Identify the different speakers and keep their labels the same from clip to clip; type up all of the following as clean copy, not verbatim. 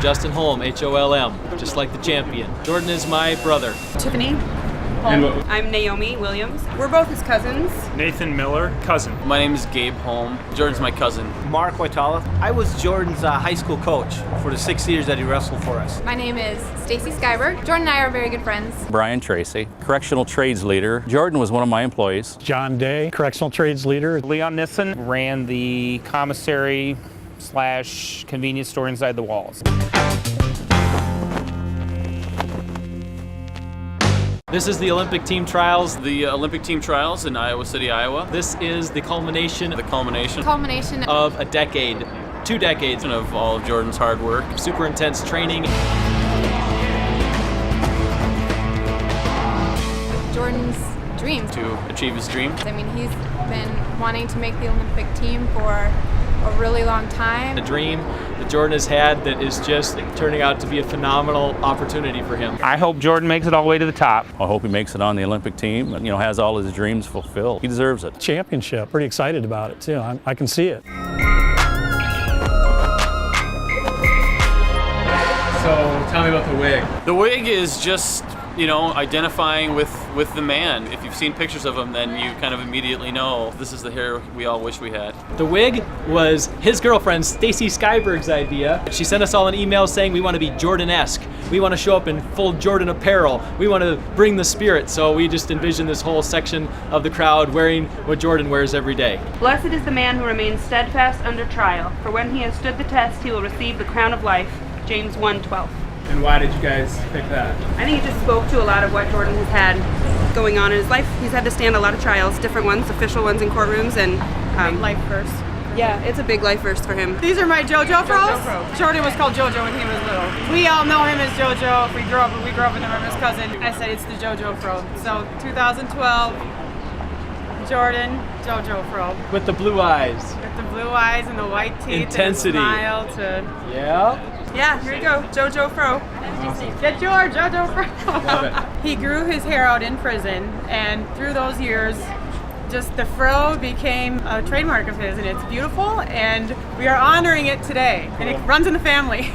Speaker 1: Justin Holm, Holm, just like the champion. Jordan is my brother.
Speaker 2: Tiffany Holm. I'm Naomi Williams. We're both his cousins.
Speaker 3: Nathan Miller, cousin.
Speaker 4: My name is Gabe Holm. Jordan's my cousin.
Speaker 5: Mark Waitala. I was Jordan's high school coach for the 6 years that he wrestled for us.
Speaker 6: My name is Stacy Skyberg. Jordan and I are very good friends.
Speaker 7: Brian Tracy, correctional trades leader. Jordan was one of my employees.
Speaker 8: John Day, correctional trades leader.
Speaker 3: Leon Nissen ran the commissary / convenience store inside the walls.
Speaker 1: This is the Olympic team trials.
Speaker 4: The Olympic team trials in Iowa City, Iowa.
Speaker 1: This is the culmination
Speaker 6: Culmination
Speaker 1: of a decade, 2 decades
Speaker 4: of all of Jordan's hard work.
Speaker 1: super intense training.
Speaker 6: Jordan's dream.
Speaker 4: To achieve his dream.
Speaker 6: I mean, he's been wanting to make the Olympic team for a really long time.
Speaker 1: A dream that Jordan has had that is just turning out to be a phenomenal opportunity for him.
Speaker 3: I hope Jordan makes it all the way to the top.
Speaker 7: I hope he makes it on the Olympic team and, has all his dreams fulfilled. He deserves it.
Speaker 8: Championship. Pretty excited about it, too. I can see it.
Speaker 1: So tell me about the wig.
Speaker 4: The wig is just, identifying with the man. If you've seen pictures of him, then you kind of immediately know this is the hair we all wish we had.
Speaker 1: The wig was his girlfriend, Stacy Skyberg's idea. She sent us all an email saying we want to be Jordan-esque. We want to show up in full Jordan apparel. We want to bring the spirit. So we just envisioned this whole section of the crowd wearing what Jordan wears every day.
Speaker 2: Blessed is the man who remains steadfast under trial, for when he has stood the test, he will receive the crown of life. James 1:12.
Speaker 1: And why did you guys pick that?
Speaker 2: I think it just spoke to a lot of what Jordan has had going on in his life. He's had to stand a lot of trials, different ones, official ones in courtrooms, and
Speaker 9: big life first.
Speaker 2: Yeah, it's a big life first for him.
Speaker 9: These are my JoJo pros. Jordan was called JoJo when he was little. We all know him as JoJo. We grew up with him as his cousin. I said it's the JoJo pro. So 2012, Jordan, JoJo pro.
Speaker 1: With the blue eyes.
Speaker 9: With the blue eyes and the white teeth.
Speaker 1: Intensity.
Speaker 9: And the smile to.
Speaker 1: Yeah.
Speaker 2: Yeah, here you go, JoJo Fro.
Speaker 9: Get yours, JoJo Fro.
Speaker 1: Love it.
Speaker 9: He grew his hair out in prison, and through those years, just the fro became a trademark of his, and it's beautiful, and we are honoring it today, and it runs in the family.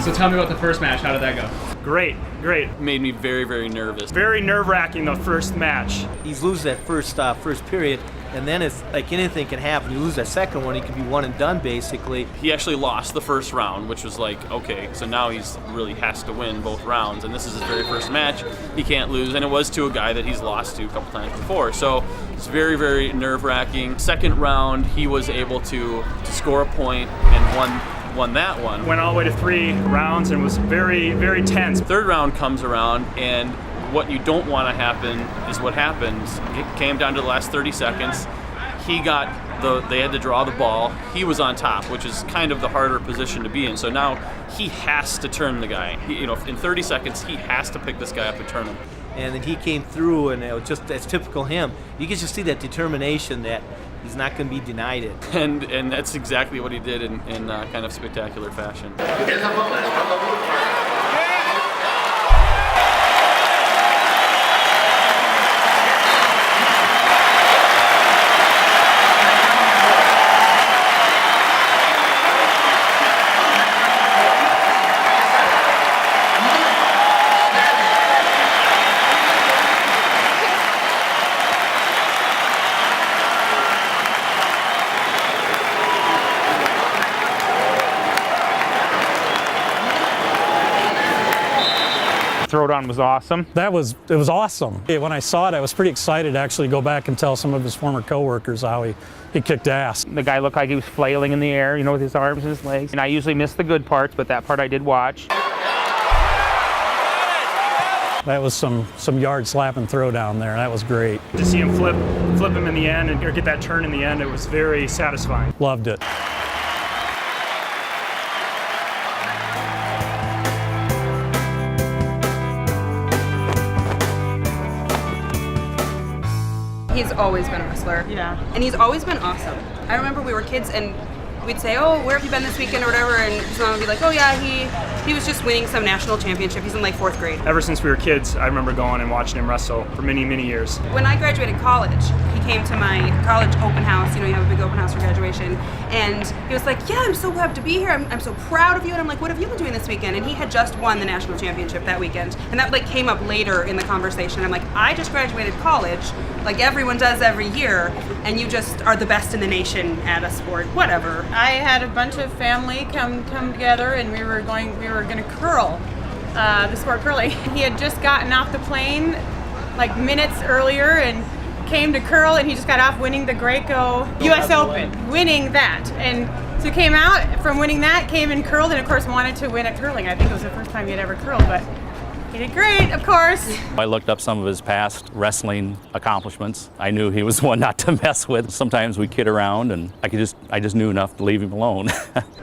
Speaker 1: So tell me about the first match. How did that go?
Speaker 3: Great.
Speaker 4: It made me very, very nervous.
Speaker 3: Very nerve-wracking, the first match.
Speaker 5: He's loses that first period, and then it's like anything can happen. You lose that second one, he can be one and done basically.
Speaker 4: He actually lost the first round, which was like, okay, so now he's really has to win both rounds, and this is his very first match. He can't lose, and it was to a guy that he's lost to a couple times before. So it's very, very nerve-wracking. Second round, he was able to score a point and won that one.
Speaker 3: Went all the way to 3 rounds and was very, very tense.
Speaker 4: Third round comes around, and what you don't want to happen is what happens. It came down to the last 30 seconds. They had to draw the ball. He was on top, which is kind of the harder position to be in. So now he has to turn the guy. In 30 seconds, he has to pick this guy up and turn him.
Speaker 5: And then he came through, and it was just as typical him. You can just see that determination that he's not going to be denied it.
Speaker 4: And that's exactly what he did in kind of spectacular fashion.
Speaker 3: Throwdown was awesome.
Speaker 8: It was awesome. When I saw it, I was pretty excited to actually go back and tell some of his former coworkers how he kicked ass.
Speaker 3: The guy looked like he was flailing in the air, with his arms and his legs. And I usually miss the good parts, but that part I did watch.
Speaker 8: That was some yard slapping throwdown there. That was great.
Speaker 3: To see him flip him in the end or get that turn in the end, it was very satisfying.
Speaker 8: Loved it.
Speaker 2: He's always been a wrestler.
Speaker 9: Yeah.
Speaker 2: And he's always been awesome. I remember we were kids and we'd say, oh, where have you been this weekend or whatever, and his mom would be like, oh yeah, he was just winning some national championship. He's in like 4th grade.
Speaker 3: Ever since we were kids, I remember going and watching him wrestle for many, many years.
Speaker 2: When I graduated college, he came to my college open house. You have a big open house for situation. And he was like, yeah, I'm so glad to be here. I'm so proud of you. And I'm like, what have you been doing this weekend? And he had just won the national championship that weekend. And that like came up later in the conversation. I'm like, I just graduated college, like everyone does every year, and you just are the best in the nation at a sport, whatever.
Speaker 9: I had a bunch of family come together, and we were going to curl, the sport curling. He had just gotten off the plane like minutes earlier and came to curl, and he just got off winning the Greco US Open, winning that. And so came out from winning that, came and curled, and of course wanted to win at curling. I think it was the first time he had ever curled, but he did great, of course.
Speaker 7: I looked up some of his past wrestling accomplishments. I knew he was one not to mess with. Sometimes we kid around, and I just knew enough to leave him alone.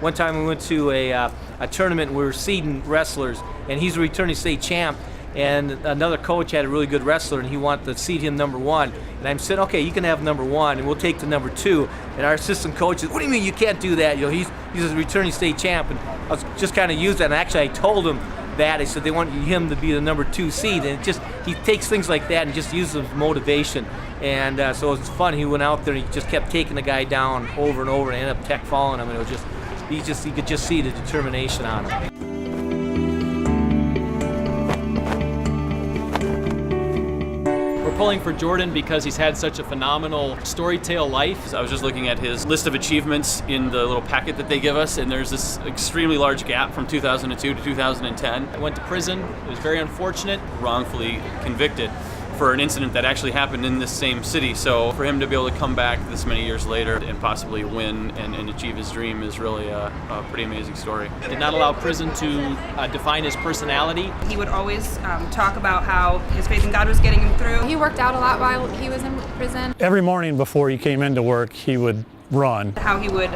Speaker 5: One time we went to a tournament, we were seeding wrestlers, and he's a returning state champ. And another coach had a really good wrestler, and he wanted to seed him number 1. And I'm saying, okay, you can have number 1, and we'll take the number 2. And our assistant coach said, what do you mean you can't do that? You know, he's a returning state champ. And I was just kind of used that. And actually, I told him that. I said they want him to be the number 2 seed. And he takes things like that and just uses them as motivation. And so it was fun. He went out there and he just kept taking the guy down over and over, and ended up tech falling him. And it was you could just see the determination on him.
Speaker 1: Pulling for Jordan because he's had such a phenomenal storytale life.
Speaker 4: I was just looking at his list of achievements in the little packet that they give us, and there's this extremely large gap from 2002 to 2010.
Speaker 1: I went to prison. It was very unfortunate.
Speaker 4: Wrongfully convicted for an incident that actually happened in this same city. So for him to be able to come back this many years later and possibly win and achieve his dream is really a pretty amazing story.
Speaker 1: Did not allow prison to define his personality.
Speaker 2: He would always talk about how his faith in God was getting him through.
Speaker 6: He worked out a lot while he was in prison.
Speaker 8: Every morning before he came into work, he would run.
Speaker 2: How he would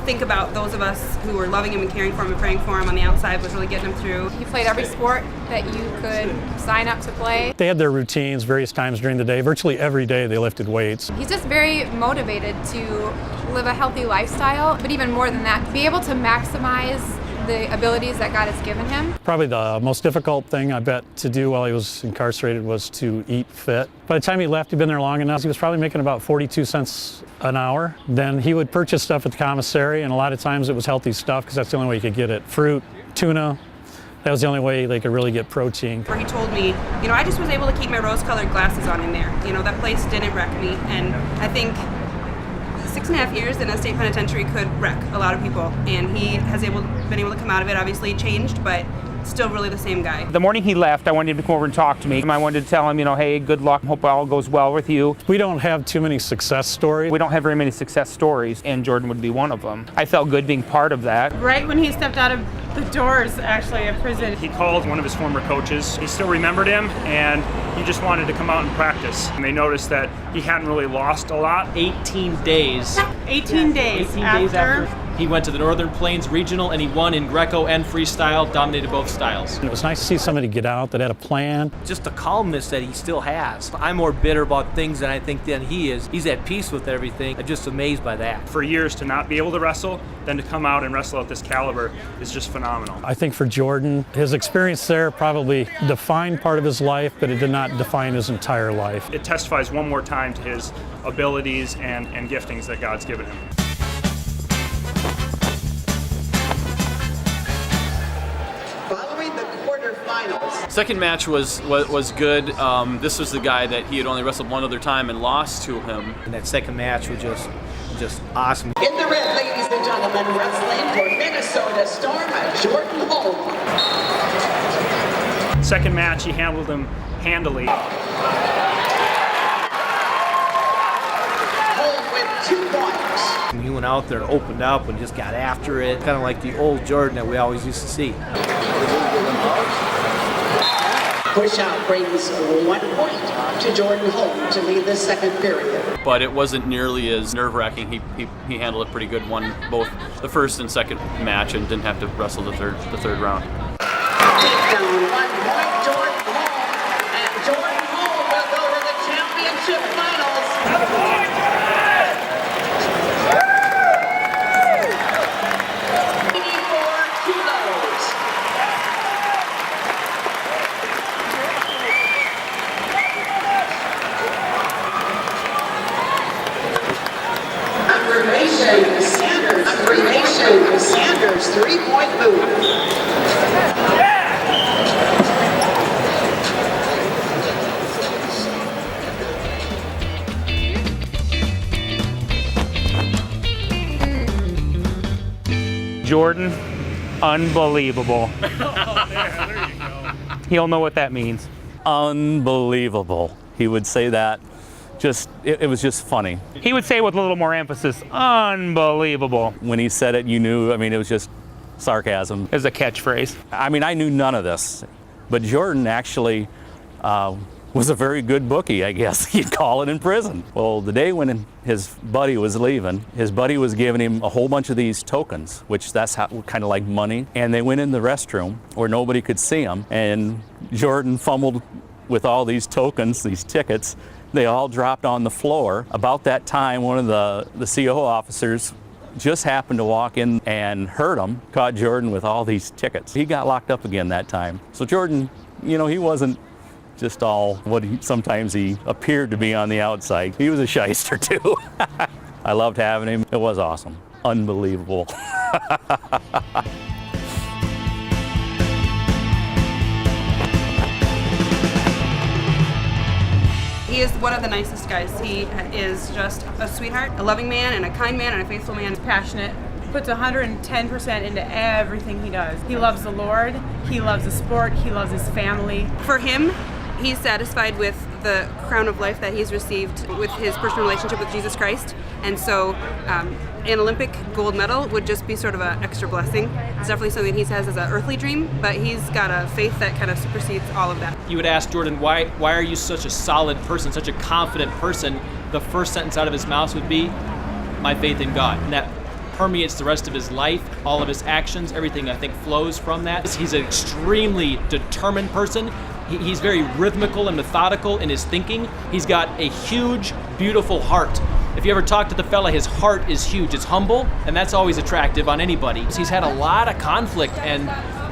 Speaker 2: think about those of us who were loving him and caring for him and praying for him on the outside was really getting him through.
Speaker 6: He played every sport that you could sign up to play.
Speaker 8: They had their routines various times during the day. Virtually every day they lifted weights.
Speaker 6: He's just very motivated to live a healthy lifestyle, but even more than that, be able to maximize the abilities that God has given him.
Speaker 8: Probably the most difficult thing I bet to do while he was incarcerated was to eat fit. By the time he left, he'd been there long enough, he was probably making about 42 cents an hour. Then he would purchase stuff at the commissary, and a lot of times it was healthy stuff because that's the only way you could get it. Fruit, tuna, that was the only way they could really get protein.
Speaker 2: Where he told me, I just was able to keep my rose-colored glasses on in there. That place didn't wreck me, and I think 6.5 years in a state penitentiary could wreck a lot of people, and he has been able to come out of it. Obviously changed, but still really the same guy.
Speaker 3: The morning he left, I wanted him to come over and talk to me. I wanted to tell him, hey, good luck, hope all goes well with you.
Speaker 8: We don't have too many success stories.
Speaker 3: We don't have very many success stories, and Jordan would be one of them. I felt good being part of that.
Speaker 9: Right when he stepped out of the doors, actually, of prison,
Speaker 10: he called one of his former coaches. He still remembered him, and he just wanted to come out and practice. And they noticed that he hadn't really lost a lot.
Speaker 1: 18 days.
Speaker 9: 18 days after
Speaker 1: he went to the Northern Plains Regional, and he won in Greco and freestyle, dominated both styles.
Speaker 8: It was nice to see somebody get out that had a plan.
Speaker 5: Just the calmness that he still has. I'm more bitter about things than I think than he is. He's at peace with everything. I'm just amazed by that.
Speaker 10: For years to not be able to wrestle, then to come out and wrestle at this caliber is just phenomenal.
Speaker 8: I think for Jordan, his experience there probably defined part of his life, but it did not define his entire life.
Speaker 10: It testifies one more time to his abilities and giftings that God's given him.
Speaker 11: Following the quarterfinals.
Speaker 4: Second match was good. This was the guy that he had only wrestled one other time and lost to him.
Speaker 5: And that second match was just awesome.
Speaker 11: In the red, ladies and gentlemen, wrestling for Minnesota Storm, Jordan Holm.
Speaker 10: Second match, he handled him handily.
Speaker 11: Holm with 2 points.
Speaker 5: He went out there and opened up and just got after it, kind of like the old Jordan that we always used to see.
Speaker 11: Push out brings 1 point to Jordan Holm to lead the second period.
Speaker 4: But it wasn't nearly as nerve-wracking. He handled it pretty good, won both the first and second match, and didn't have to wrestle the third round.
Speaker 11: Deep down, 1 point, Jordan Holm, and Jordan Holm will go to the championship finals. 84 kilos. Sanders, 3-point move.
Speaker 3: Jordan, unbelievable. There you go. He'll know what that means.
Speaker 7: Unbelievable. He would say that. It was just funny.
Speaker 3: He would say it with a little more emphasis, unbelievable.
Speaker 7: When he said it, you knew, I mean, it was just sarcasm.
Speaker 3: As a catchphrase.
Speaker 7: I mean, I knew none of this, but Jordan actually was a very good bookie, I guess you'd call it, in prison. Well, the day when his buddy was leaving, his buddy was giving him a whole bunch of these tokens, which that's how, kind of like money, and they went in the restroom where nobody could see them, and Jordan fumbled with all these tokens, these tickets. They all dropped on the floor. About that time, one of the CO officers just happened to walk in and heard him, caught Jordan with all these tickets. He got locked up again that time. So Jordan, you know, he wasn't just all what sometimes he appeared to be on the outside. He was a shyster too. I loved having him. It was awesome. Unbelievable.
Speaker 2: He is one of the nicest guys. He is just a sweetheart, a loving man, and a kind man, and a faithful man.
Speaker 9: He's passionate, puts 110% into everything he does. He loves the Lord, he loves the sport, he loves his family.
Speaker 2: For him, he's satisfied with the crown of life that he's received with his personal relationship with Jesus Christ. And so an Olympic gold medal would just be sort of an extra blessing. It's definitely something he has as an earthly dream, but he's got a faith that kind of supersedes all of that.
Speaker 1: You would ask Jordan, why are you such a solid person, such a confident person? The first sentence out of his mouth would be, my faith in God. And that permeates the rest of his life, all of his actions, everything I think flows from that. He's an extremely determined person. He's very rhythmical and methodical in his thinking. He's got a huge, beautiful heart. If you ever talk to the fella, his heart is huge. It's humble, and that's always attractive on anybody. He's had a lot of conflict, and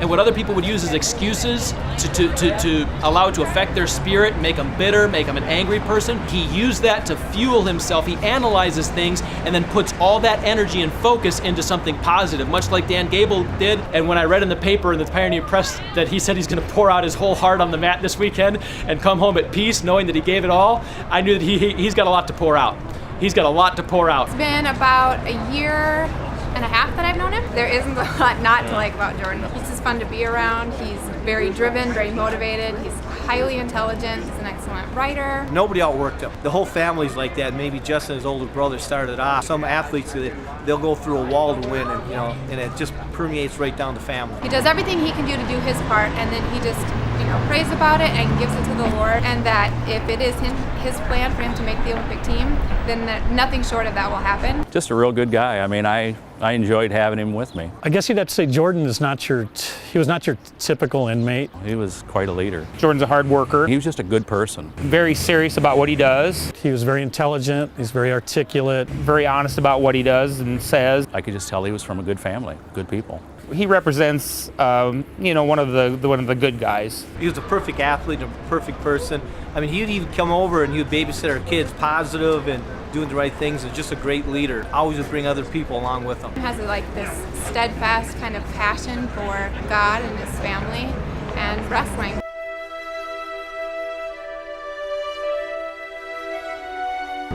Speaker 1: what other people would use as excuses to allow it to affect their spirit, make them bitter, make them an angry person, he used that to fuel himself. He analyzes things and then puts all that energy and focus into something positive, much like Dan Gable did. And when I read in the paper in the Pioneer Press that he said he's going to pour out his whole heart on the mat this weekend and come home at peace, knowing that he gave it all, I knew that he's got a lot to pour out. He's got a lot to pour out.
Speaker 6: It's been about a year and a half that I've known him. There isn't a lot not to like about Jordan. He's just fun to be around. He's very driven, very motivated. He's highly intelligent. He's an excellent writer.
Speaker 5: Nobody outworked him. The whole family's like that. Maybe Justin, his older brother, started off. Some athletes, they'll go through a wall to win, and it just permeates right down the family.
Speaker 6: He does everything he can do his part, and then he just prays about it and gives it to the Lord, and that if it is his plan for him to make the Olympic team, then nothing short of that will happen.
Speaker 7: Just a real good guy. I mean, I enjoyed having him with me.
Speaker 8: I guess you'd have to say Jordan is he was not your typical inmate.
Speaker 7: He was quite a leader.
Speaker 3: Jordan's a hard worker.
Speaker 7: He was just a good person.
Speaker 3: Very serious about what he does.
Speaker 8: He was very intelligent. He's very articulate.
Speaker 3: Very honest about what he does and says.
Speaker 7: I could just tell he was from a good family, good people.
Speaker 3: He represents, one of the good guys.
Speaker 5: He was a perfect athlete and a perfect person. I mean, he'd even come over and he would babysit our kids, positive and doing the right things, and just a great leader. Always would bring other people along with him.
Speaker 6: He has this steadfast kind of passion for God and his family and wrestling.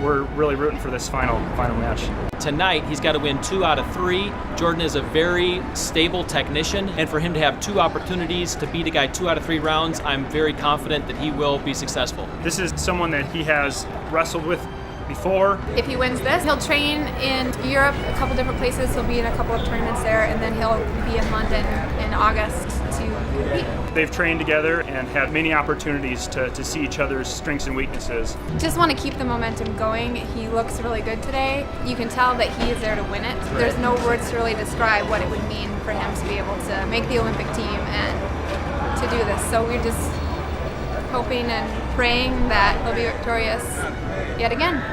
Speaker 10: We're really rooting for this final match.
Speaker 1: Tonight, he's got to win 2 out of 3. Jordan is a very stable technician, and for him to have 2 opportunities to beat a guy 2 out of 3 rounds, I'm very confident that he will be successful.
Speaker 10: This is someone that he has wrestled with before.
Speaker 6: If he wins this, he'll train in Europe, a couple different places. He'll be in a couple of tournaments there, and then he'll be in London in August to compete.
Speaker 10: They've trained together and had many opportunities to see each other's strengths and weaknesses.
Speaker 6: Just want to keep the momentum going. He looks really good today. You can tell that he is there to win it. There's no words to really describe what it would mean for him to be able to make the Olympic team and to do this. So we're just hoping and praying that he'll be victorious yet again.